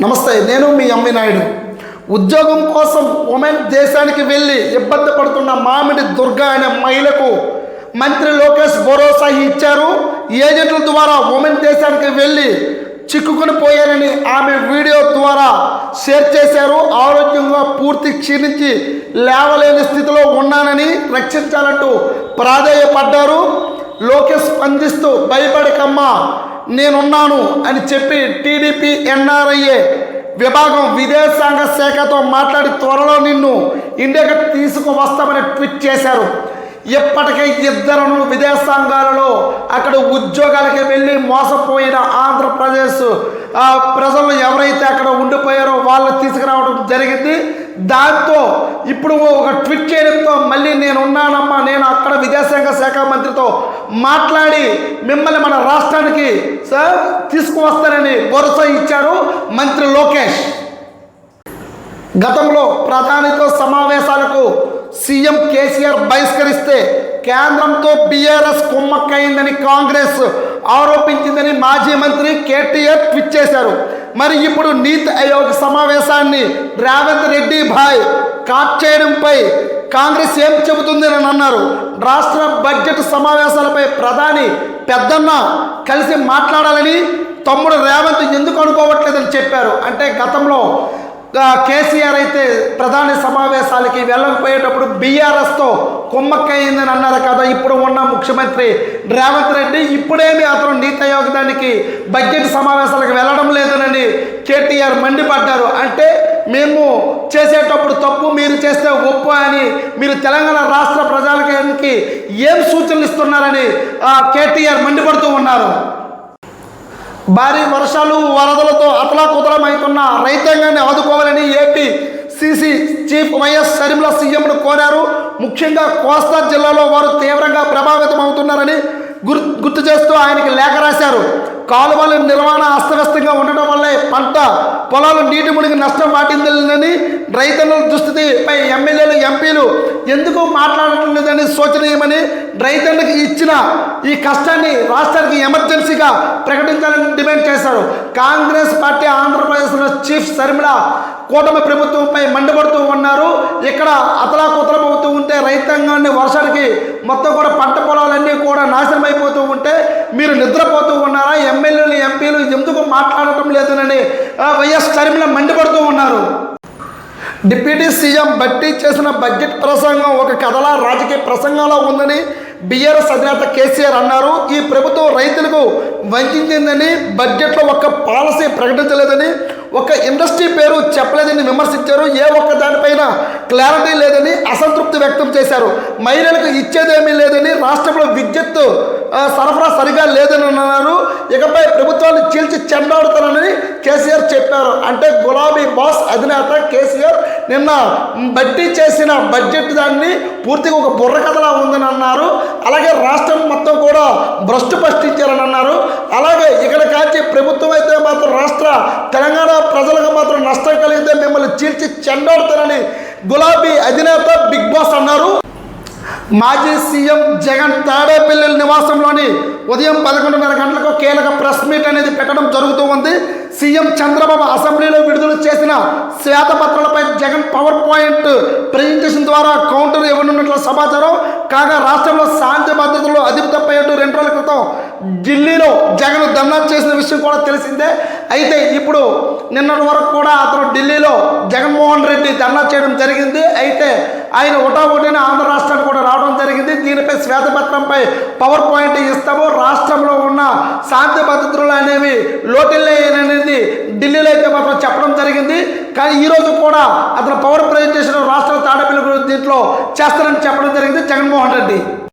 నమస్తే, నేను మీ అమ్మి నాయుడు. ఉద్యోగం కోసం ఉమెన్ దేశానికి వెళ్ళి ఇబ్బంది పడుతున్న మామిడి దుర్గా అనే మహిళకు మంత్రి లోకేష్ భరోసా ఇచ్చారు. ఏజెంట్ల ద్వారా ఉమెన్ దేశానికి వెళ్ళి చిక్కుకొని పోయారని ఆమె వీడియో ద్వారా షేర్ చేశారు. ఆరోగ్యంగా పూర్తి క్షీణించి లేవలేని స్థితిలో ఉన్నానని రక్షించాలంటూ ప్రాధేయపడ్డారు. లోకేష్ స్పందిస్తూ భయపడకమ్మా నేనున్నాను అని చెప్పి టీడీపీ ఎన్ఆర్ఐఏ విభాగం విదేశాంగ శాఖతో మాట్లాడి త్వరలో నిన్ను ఇండియాకి తీసుకువస్తామని ట్వీట్ చేశారు. ఇప్పటికే ఇద్దరును విదేశాంగాలలో అక్కడ ఉద్యోగాలకి వెళ్ళి మోసపోయిన ఆంధ్రప్రదేశ్ ప్రజలు ఎవరైతే అక్కడ ఉండిపోయారో వాళ్ళు తీసుకురావడం జరిగింది. దాంతో ఇప్పుడు ఒక ట్వీట్ చేయడంతో మళ్ళీ నేను ఉన్నానమ్మా, నేను అక్కడ విదేశాంగ శాఖ మంత్రితో మాట్లాడి మిమ్మల్ని మన రాష్ట్రానికి తీసుకువస్తానని భరోసా ఇచ్చారు మంత్రి లోకేష్. గతంలో ప్రధానితో సమావేశాలకు సీఎం కేసీఆర్ బహిష్కరిస్తే కేంద్రంతో బీఆర్ఎస్ కుమ్మక్కయిందని కాంగ్రెస్ ఆరోపించిందని మాజీ మంత్రి కేటీఆర్ ట్వీట్ చేశారు. మరి ఇప్పుడు నీతి ఆయోగ్ సమావేశాన్ని రేవంత్ రెడ్డి భాయ్ కాట్ చేయడంపై కాంగ్రెస్ ఏం చెబుతుంది అని అన్నారు. రాష్ట్ర బడ్జెట్ సమావేశాలపై ప్రధాని పెద్దన్న కలిసి మాట్లాడాలని తమ్ముడు రేవంత్ ఎందుకు అనుకోవట్లేదని చెప్పారు. అంటే గతంలో కేసీఆర్ అయితే ప్రధాని సమావేశాలకి వెళ్ళకపోయేటప్పుడు బీఆర్ఎస్తో కుమ్మక్కయిందని అన్నారు కదా. ఇప్పుడు ఉన్న ముఖ్యమంత్రి రేవంత్ రెడ్డి ఇప్పుడేమి అతను నీతి ఆయోగ్ దానికి బడ్జెట్ సమావేశాలకు వెళ్ళడం లేదనని కేటీఆర్ మండిపడ్డారు. అంటే మేము చేసేటప్పుడు తప్పు, మీరు చేస్తే ఒప్పు అని మీరు తెలంగాణ రాష్ట్ర ప్రజలకి ఏం సూచనలు ఇస్తున్నారని కేటీఆర్ మండిపడుతూ ఉన్నారు. భారీ వర్షాలు వరదలతో అతలాకుతలమవుతున్న రైతాంగాన్ని ఆదుకోవాలని ఏపీసీసీ చీఫ్ వైఎస్ షర్మిల సీఎంను కోరారు. ముఖ్యంగా కోస్తా జిల్లాలో వారు తీవ్రంగా ప్రభావితం అవుతున్నారని గుర్తు చేస్తూ ఆయనకి లేఖ రాశారు. కాలువల నిర్వహణ అస్తవ్యస్తంగా ఉండడం వల్లే పంట పొలాలు నీటి మునిగి నష్టం వాటిందని, రైతుల దుస్థితిపై ఎమ్మెల్యేలు ఎంపీలు ఎందుకు మాట్లాడటం లేదని శోచనీయమని, రైతులకు ఇచ్చిన ఈ కష్టాన్ని రాష్ట్రానికి ఎమర్జెన్సీగా ప్రకటించాలని డిమాండ్ చేశారు. కాంగ్రెస్ పార్టీ ఆంధ్రప్రదేశ్లో చీఫ్ షర్మిల కూటమి ప్రభుత్వంపై మండిపడుతూ ఉన్నారు. ఇక్కడ అతలాకుతలం అవుతూ ఉంటే రైతాంగాన్ని వర్షానికి మొత్తం కూడా పంట పొలాలన్నీ కూడా నాశనం అయిపోతూ ఉంటే మీరు నిద్రపోతూ ఉన్నారా? ఎమ్మెల్యేలు ఎంపీలు ఎందుకు మాట్లాడటం లేదనని వైఎస్ షర్మిల మండిపడుతూ ఉన్నారు. డిప్యూటీ సీఎం భట్టి చేసిన బడ్జెట్ ప్రసంగం ఒక కథలా రాజకీయ ప్రసంగంలో ఉందని బీఆర్ఎస్ అధినేత కేసీఆర్ అన్నారు. ఈ ప్రభుత్వం రైతులకు వంచిందని, బడ్జెట్లో ఒక్క పాలసీ ప్రకటించలేదని, ఒక ఇండస్ట్రీ పేరు చెప్పలేదని విమర్శించారు. ఏ ఒక్క దానిపైన క్లారిటీ లేదని అసంతృప్తి వ్యక్తం చేశారు. మహిళలకు ఇచ్చేదేమీ లేదని, రాష్ట్రంలో విద్యుత్ సరఫరా సరిగా లేదని అన్నారు. ఇకపై ప్రభుత్వాన్ని చీల్చి చెండాడుతారని కేసీఆర్ చెప్పారు. అంటే గులాబీ బాస్ అధినేత కేసీఆర్ నిన్న బట్టి చేసిన బడ్జెట్ దాన్ని పూర్తిగా ఒక బుర్ర కథలా ఉందని అన్నారు. అలాగే రాష్ట్రం మొత్తం కూడా భ్రష్టు పష్టించారని అన్నారు. అలాగే ఇక్కడ కాచి ప్రభుత్వం అయితే మాత్రం రాష్ట్ర తెలంగాణ ప్రజలకు మాత్రం నష్టం కలిగితే మిమ్మల్ని చీల్చి చెండాడుతారని గులాబీ అధినేత బిగ్ బాస్ అన్నారు. మాజీ సీఎం జగన్ తాడేపల్లి నివాసంలోని ఉదయం 11:30 గంటలకు కీలక ప్రెస్ మీట్ అనేది పెట్టడం జరుగుతూ ఉంది. సీఎం చంద్రబాబు అసెంబ్లీలో విడుదల చేసిన శ్వేతపత్రాలపై జగన్ పవర్ పాయింట్ ప్రజెంటేషన్ ద్వారా కౌంటర్ ఇవ్వనున్నట్లు సమాచారం. కాగా రాష్ట్రంలో శాంతి భద్రతలు అదుపు తప్పేట్టు 2 రోజుల క్రితం ఢిల్లీలో జగన్ ధర్నా చేసిన విషయం కూడా తెలిసిందే. అయితే ఇప్పుడు నిన్నటి వరకు కూడా అతను ఢిల్లీలో జగన్మోహన్ రెడ్డి ధర్నా చేయడం జరిగింది. అయితే ఆయన ఒకటోకటిన ఆంధ్ర రాష్ట్రానికి కూడా రావడం జరిగింది. దీనిపై శ్వేతపత్రంపై పవర్ పాయింట్ ఇస్తాము, రాష్ట్రంలో ఉన్న శాంతి భద్రతలు అనేవి లోటిల్లేననేది ఢిల్లీలో అయితే మాత్రం చెప్పడం జరిగింది. కానీ ఈరోజు కూడా అతను పవర్ ప్రజెంటేషన్ రాష్ట్ర తాడేపల్లి దీంట్లో చేస్తారని చెప్పడం జరిగింది జగన్మోహన్ రెడ్డి.